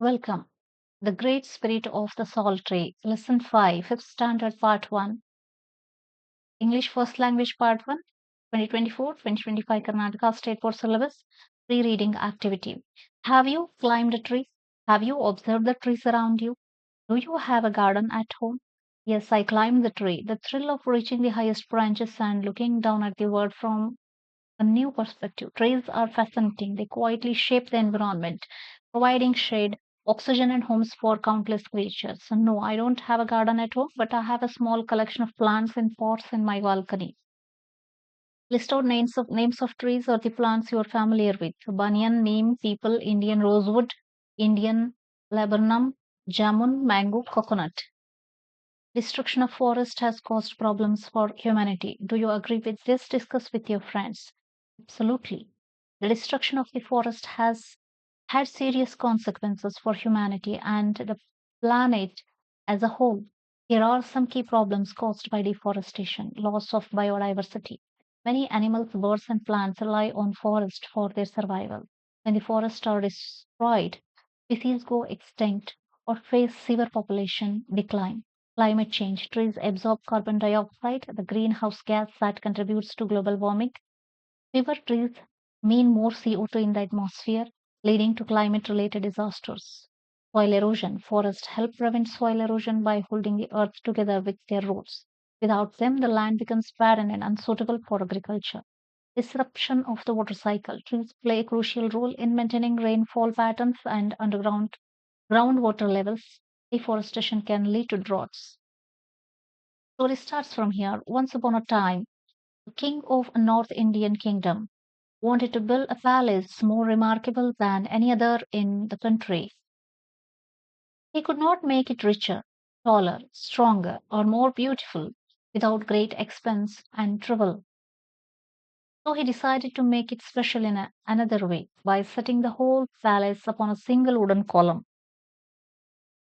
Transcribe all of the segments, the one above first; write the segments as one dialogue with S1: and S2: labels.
S1: Welcome. The Great Spirit of the Salt Tree. Lesson 5, 5th Standard Part 1. English First Language Part 1, 2024-2025 Karnataka State Board Syllabus. Pre-reading activity. Have you climbed a tree? Have you observed the trees around you? Do you have a garden at home? Yes, I climbed the tree. The thrill of reaching the highest branches and looking down at the world from a new perspective. Trees are fascinating. They quietly shape the environment, providing shade, oxygen, and homes for countless creatures. So no, I don't have a garden at home, but I have a small collection of plants in pots in my balcony. List out names of trees or the plants you are familiar with. Banyan, neem, peepal, Indian rosewood, Indian laburnum, jamun, mango, coconut. Destruction of forest has caused problems for humanity. Do you agree with this? Discuss with your friends. Absolutely. The destruction of the forest has had serious consequences for humanity and the planet as a whole. Here are some key problems caused by deforestation: loss of biodiversity. Many animals, birds, and plants rely on forest for their survival. When the forests are destroyed, species go extinct or face severe population decline. Climate change. Trees absorb carbon dioxide, the greenhouse gas that contributes to global warming. Fewer trees mean more CO2 in the atmosphere, leading to climate related disasters. Soil erosion. Forests help prevent soil erosion by holding the earth together with their roots. Without them, the land becomes barren and unsuitable for agriculture. Disruption of the water cycle. Trees play a crucial role in maintaining rainfall patterns and underground groundwater levels. Deforestation can lead to droughts. Story starts from here. Once upon a time, the king of a North Indian kingdom wanted to build a palace more remarkable than any other in the country. He could not make it richer, taller, stronger, or more beautiful without great expense and trouble. So he decided to make it special in another way by setting the whole palace upon a single wooden column.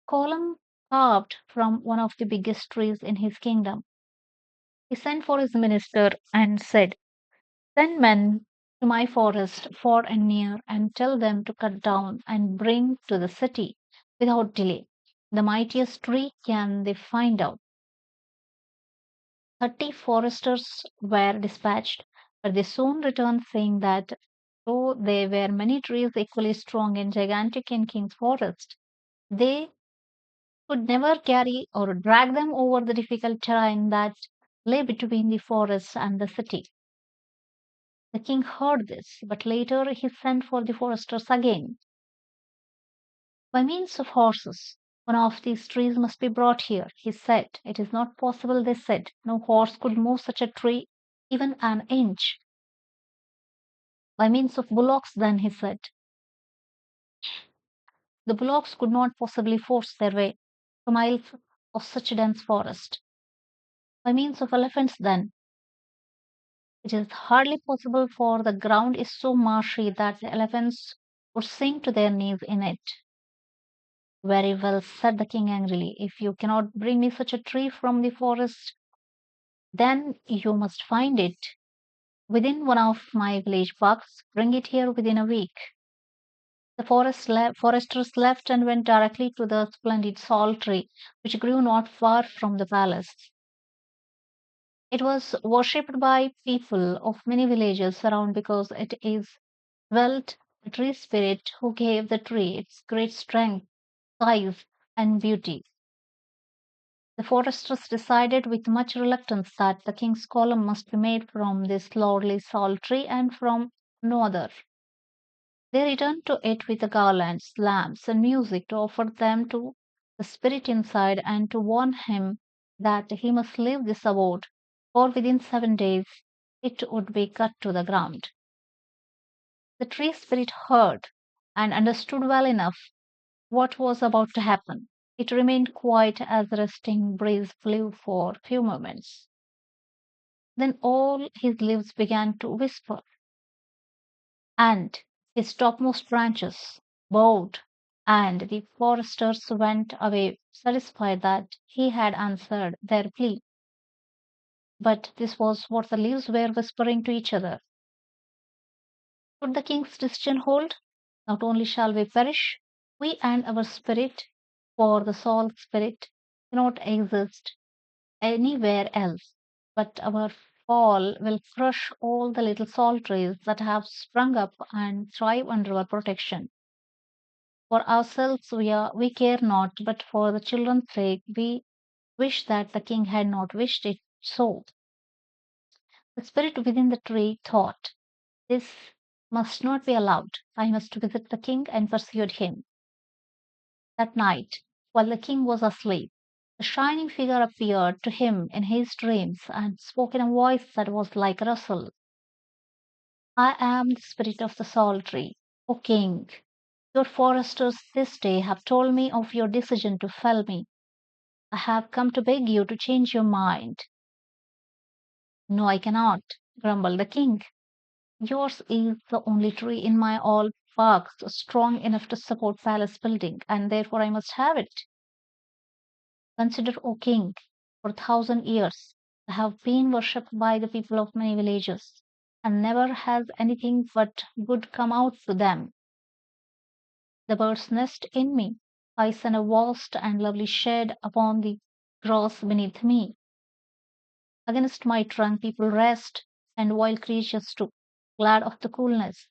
S1: Column carved from one of the biggest trees in his kingdom. He sent for his minister and said, "Send men to my forest far and near, and tell them to cut down and bring to the city without delay the mightiest tree can they find out." 30 foresters were dispatched, but they soon returned saying that though there were many trees equally strong and gigantic in King's forest, they could never carry or drag them over the difficult terrain that lay between the forest and the city. The king heard this, but later he sent for the foresters again. "By means of horses, one of these trees must be brought here," he said. "It is not possible," they said. "No horse could move such a tree even an inch." "By means of bullocks, then," he said. "The bullocks could not possibly force their way for miles of such a dense forest." "By means of elephants, then." "It is hardly possible, for the ground is so marshy that the elephants would sink to their knees in it." "Very well," said the king angrily. "If you cannot bring me such a tree from the forest, then you must find it within one of my village parks. Bring it here within a week." The foresters left and went directly to the splendid salt tree, which grew not far from the palace. It was worshipped by people of many villages around because it is dwelt the tree spirit who gave the tree its great strength, size, and beauty. The foresters decided with much reluctance that the king's column must be made from this lordly salt tree and from no other. They returned to it with the garlands, lamps, and music to offer them to the spirit inside and to warn him that he must leave this abode, for within 7 days it would be cut to the ground. The tree spirit heard and understood well enough what was about to happen. It remained quiet as the resting breeze blew for a few moments. Then all his leaves began to whisper, and his topmost branches bowed, and the foresters went away satisfied that he had answered their plea. But this was what the leaves were whispering to each other. Could the king's decision hold? Not only shall we perish, We and our spirit, for the soul spirit, cannot exist anywhere else. But our fall will crush all the little salt trees that have sprung up and thrive under our protection. For ourselves we care not, but for the children's sake we wish that the king had not wished it so. The spirit within the tree thought, this must not be allowed. I must visit the king, and pursued him. That night, while the king was asleep, a shining figure appeared to him in his dreams and spoke in a voice that was like a rustle. I am the spirit of the salt tree, O king. Your foresters this day have told me of your decision to fell me. I have come to beg you to change your mind. No, I cannot, grumbled the king. Yours is the only tree in my all parks strong enough to support palace building, and therefore I must have it. Consider, O king, for 1,000 years I have been worshipped by the people of many villages, and never has anything but good come out to them. The birds nest in me. I send a vast and lovely shade upon the grass beneath me. Against my trunk people rest, and wild creatures too, glad of the coolness.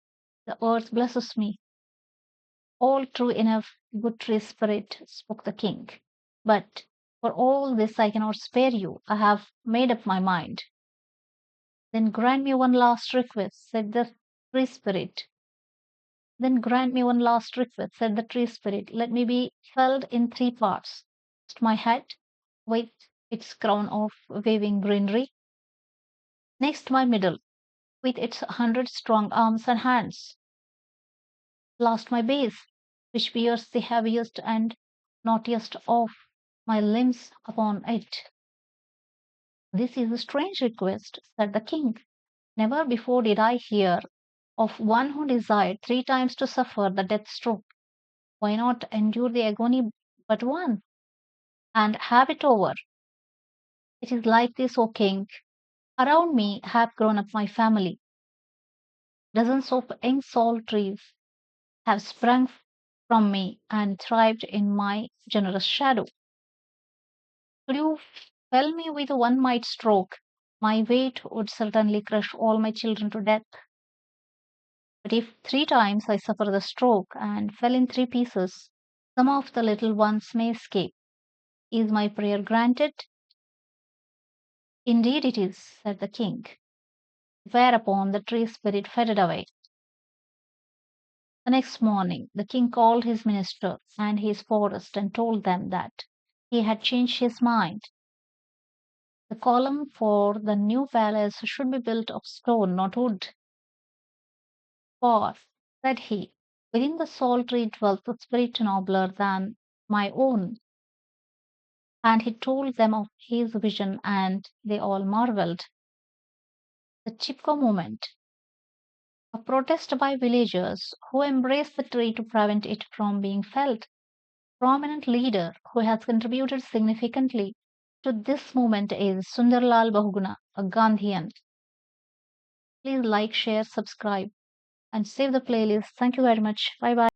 S1: The earth blesses me. All true enough, good tree spirit, spoke the king. But for all this I cannot spare you. I have made up my mind. Then grant me one last request, said the tree spirit. Then grant me one last request, said the tree spirit. Let me be felled in 3 parts. First my head, with its crown of waving greenery. Next my middle, with its 100 strong arms and hands. Last my base, which bears the heaviest and knottiest of my limbs upon it. This is a strange request, said the king. Never before did I hear of one who desired 3 times to suffer the death stroke. Why not endure the agony but one, and have it over? It is like this, O king. Around me have grown up my family. Dozens of young salt trees have sprung from me and thrived in my generous shadow. Could you fell me with one might stroke, my weight would certainly crush all my children to death. But if 3 times I suffer the stroke and fell in 3 pieces, some of the little ones may escape. Is my prayer granted? Indeed it is, said the king. Whereupon the tree spirit faded away. The next morning the king called his ministers and his forest and told them that he had changed his mind. The column for the new palace should be built of stone, not wood. For, said he, within the salt tree dwells a spirit nobler than my own. And he told them of his vision, and they all marveled. The Chipko movement, a protest by villagers who embraced the tree to prevent it from being felled. Prominent leader who has contributed significantly to this movement is Sundarlal Bahuguna, a Gandhian. Please like, share, subscribe, and save the playlist. Thank you very much. Bye bye.